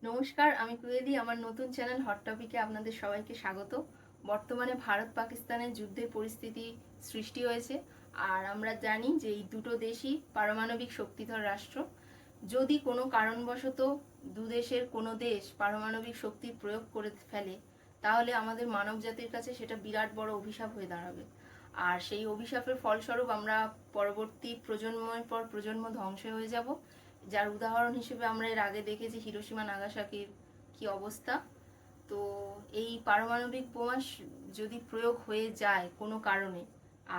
নমস্কার, আমি কুয়েলি। আমার নতুন চ্যানেল হট টপিকে আপনাদের সবাইকে স্বাগত। বর্তমানে ভারত পাকিস্তানের যুদ্ধের পরিস্থিতি সৃষ্টি হয়েছে, আর আমরা জানি যে এই দুটো দেশই পারমাণবিক শক্তিধর রাষ্ট্র। যদি কোনো কারণবশত দু দেশের কোনো দেশ পারমাণবিক শক্তির প্রয়োগ করে ফেলে, তাহলে আমাদের মানব জাতির কাছে সেটা বিরাট বড় অভিশাপ হয়ে দাঁড়াবে। আর সেই অভিশাপের ফলস্বরূপ আমরা পরবর্তী প্রজন্মের পর প্রজন্ম ধ্বংস হয়ে যাব। যার উদাহরণ হিসেবে আমরা এর আগে দেখেছি হিরোশিমা নাগাসাকির কি অবস্থা। তো এই পারমাণবিক বোমা যদি প্রয়োগ হয়ে যায় কোনো কারণে,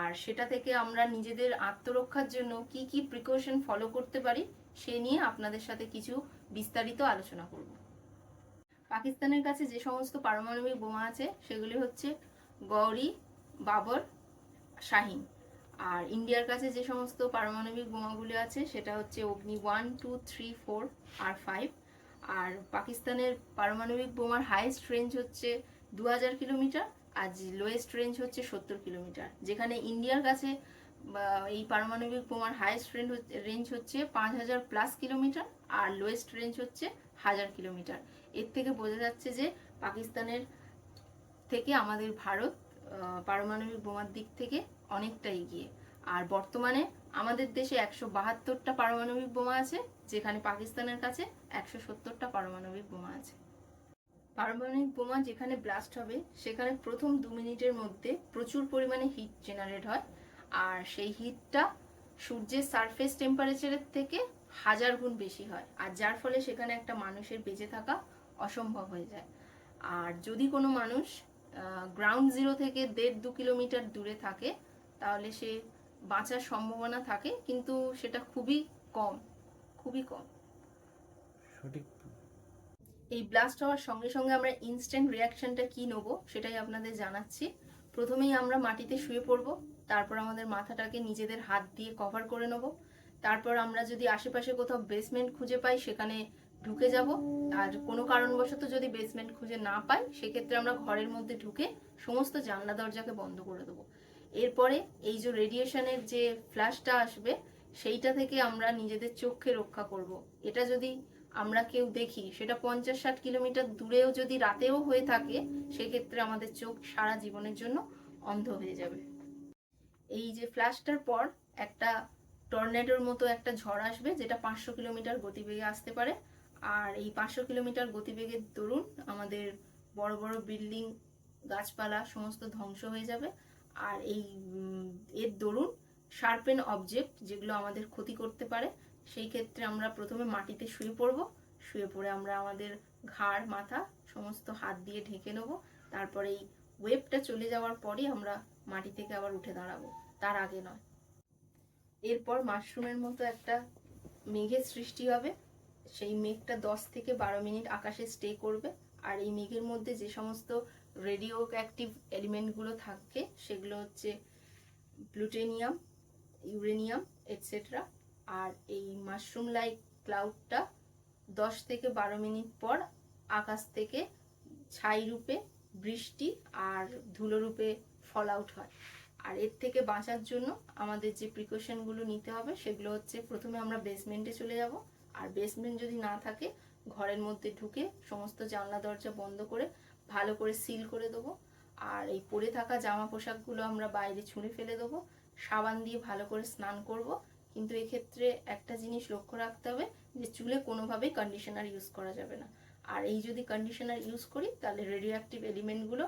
আর সেটা থেকে আমরা নিজেদের আত্মরক্ষার জন্য কি কি প্রিকশন ফলো করতে পারি, সে নিয়ে আপনাদের সাথে কিছু বিস্তারিত আলোচনা করব। পাকিস্তানের কাছে যে সমস্ত পারমাণবিক বোমা আছে সেগুলি হচ্ছে গৌরী, বাবর, শাহিন। আর ইন্ডিয়ার কাছে যে সমস্ত পারমাণবিক বোমাগুলি আছে সেটা হচ্ছে অগ্নি 1, 2, 3, 4 আর 5। আর পাকিস্তানের পারমাণবিক বোমার হাইয়েস্ট রেঞ্জ হচ্ছে 2000 কিলোমিটার, আর লোয়েস্ট রেঞ্জ হচ্ছে 70 কিলোমিটার। যেখানে ইন্ডিয়ার কাছে এই পারমাণবিক বোমার হাইয়েস্ট রেঞ্জ হচ্ছে 5000+ কিলোমিটার, আর লোয়েস্ট রেঞ্জ হচ্ছে 1000 কিলোমিটার। এর থেকে বোঝা যাচ্ছে যে পাকিস্তানের থেকে আমাদের ভারত পারমাণবিক বোমার দিক থেকে অনেকটা এগিয়ে। আর বর্তমানে আমাদের দেশে 172টা পারমাণবিক বোমা আছে, যেখানে পাকিস্তানের কাছে 170টা পারমাণবিক বোমা আছে। পারমাণবিক বোমা যেখানে ব্লাস্ট হবে সেখানে প্রথম 2 মিনিটের মধ্যে প্রচুর পরিমাণে হিট জেনারেট হয়, আর সেই হিটটা সূর্যের সারফেস টেম্পারেচারের থেকে 1000 গুণ বেশি হয়, আর যার ফলে সেখানে একটা মানুষের বেঁচে থাকা অসম্ভব হয়ে যায়। আর যদি কোনো মানুষ গ্রাউন্ড জিরো থেকে 1.5-2 কিলোমিটার দূরে থাকে, তাহলে সে বাঁচার সম্ভাবনা থাকে, কিন্তু সেটা খুবই কম, খুবই কম। সঠিক। এই ব্লাস্ট হওয়ার সঙ্গে সঙ্গে আমরা ইনস্ট্যান্ট রিয়াকশনটা কি নেব সেটাই আপনাদের জানাচ্ছি। প্রথমেই আমরা মাটিতে শুয়ে পড়ব, তারপর আমাদের মাথাটাকে নিজেদের হাত দিয়ে কভার করে নেব। তারপর আমরা যদি আশেপাশে কোথাও বেসমেন্ট খুঁজে পাই সেখানে ঢুকে যাব। আর কোনো কারণবশত যদি বেসমেন্ট খুঁজে না পাই, সেক্ষেত্রে আমরা ঘরের মধ্যে ঢুকে সমস্ত জানলা দরজাকে বন্ধ করে দেবো। এরপরে এই যে রেডিয়েশনের যে ফ্ল্যাশটা আসবে, সেইটা থেকে আমরা নিজেদের চোখকে রক্ষা করব। এটা যদি আমরা কেউ দেখি, সেটা 50-60 কিলোমিটার দূরেও যদি রাতেও হয়ে থাকে, সেক্ষেত্রে আমাদের চোখ সারা জীবনের জন্য অন্ধ হয়ে যাবে। এই যে ফ্ল্যাশটার পর একটা টর্নেডোর মতো একটা ঝড় আসবে, যেটা 500 কিলোমিটার গতিবেগে আসতে পারে। আর এই 500 কিলোমিটার গতিবেগের দরুন আমাদের বড় বড় বিল্ডিং, গাছপালা সমস্ত ধ্বংস হয়ে যাবে। আর এই এর দরুন শার্পেন অবজেক্ট যেগুলো আমাদের ক্ষতি করতে পারে, সেই ক্ষেত্রে আমরা প্রথমে মাটিতে শুয়ে পড়ব। শুয়ে পড়ে আমরা আমাদের ঘাড়, মাথা সমস্ত হাত দিয়ে ঢেকে নেব। তারপরে এই ওয়েভটা চলে যাওয়ার পরই আমরা মাটি থেকে আবার উঠে দাঁড়াবো, তার আগে নয়। এরপর মাশরুমের মতো একটা মেঘের সৃষ্টি হবে। সেই মেঘটা 10 থেকে 12 মিনিট আকাশে স্টে করবে। আর এই মেঘের মধ্যে যে সমস্ত রেডিও অ্যাক্টিভ এলিমেন্টগুলো থাকবে সেগুলো হচ্ছে প্লুটোনিয়াম, ইউরেনিয়াম, এটসেট্রা। আর এই মাশরুম লাইক ক্লাউডটা 10 থেকে 12 মিনিট পর আকাশ থেকে ছাই রূপে বৃষ্টি আর ধুলো রূপে ফল আউট হয়। আর এর থেকে বাঁচার জন্য আমাদের যে প্রিকশনগুলো নিতে হবে সেগুলো হচ্ছে, প্রথমে আমরা বেসমেন্টে চলে যাব। আর বেসমেন্ট যদি না থাকে, ঘরের মধ্যে ঢুকে সমস্ত জানলা দরজা বন্ধ করে ভালো করে সিল করে দেবো। আর এই পরে থাকা জামা পোশাকগুলো আমরা বাইরে ছুঁড়ে ফেলে দেবো। সাবান দিয়ে ভালো করে স্নান করব। কিন্তু এক্ষেত্রে একটা জিনিস লক্ষ্য রাখতে হবে, যে চুলে কোনোভাবেই কন্ডিশনার ইউজ করা যাবে না। আর এই যদি কন্ডিশনার ইউজ করি, তাহলে রেডিও অ্যাক্টিভ এলিমেন্টগুলো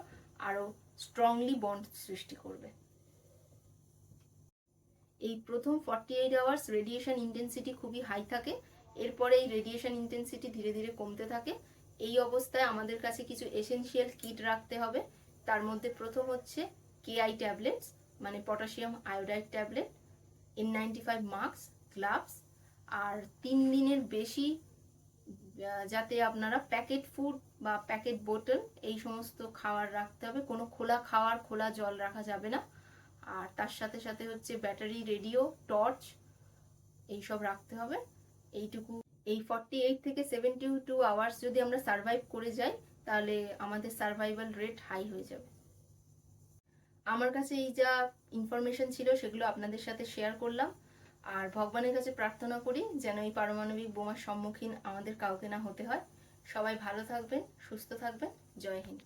আরও স্ট্রংলি বন্ড সৃষ্টি করবে। এই প্রথম 48 আওয়ার্স রেডিয়েশন ইন্টেন্সিটি খুবই হাই থাকে। এরপরে এই রেডিয়েশন ইন্টেন্সিটি ধীরে ধীরে কমতে থাকে। এই অবস্থায় আমাদের কাছে কিছু এসেনশিয়াল কিট রাখতে হবে। তার মধ্যে প্রথম হচ্ছে কেআই ট্যাবলেটস, মানে potassium iodide tablet, N95 mask, gloves. আর 3 দিনের বেশি যাতে আপনারা প্যাকেট ফুড বা প্যাকেট বোতল এই সমস্ত খাবার রাখতে হবে। কোনো খোলা খাবার, খোলা জল রাখা যাবে না। আর তার সাথে সাথে হচ্ছে ব্যাটারি, রেডিও, টর্চ এইসব রাখতে হবে। এইটুকু। এই 48 থেকে 72 আওয়ার্স যদি আমরা সার্ভাইভ করে যাই, তাহলে আমাদের সার্ভাইভাল রেট হাই হয়ে যাবে। আমার কাছে এই যা ইনফরমেশন ছিল সেগুলো আপনাদের সাথে শেয়ার করলাম। আর ভগবানের কাছে প্রার্থনা করি যেন এই পারমাণবিক বোমার সম্মুখীন আমাদের কাউকে না হতে হয়। সবাই ভালো থাকবেন, সুস্থ থাকবেন। জয় হিন্দ।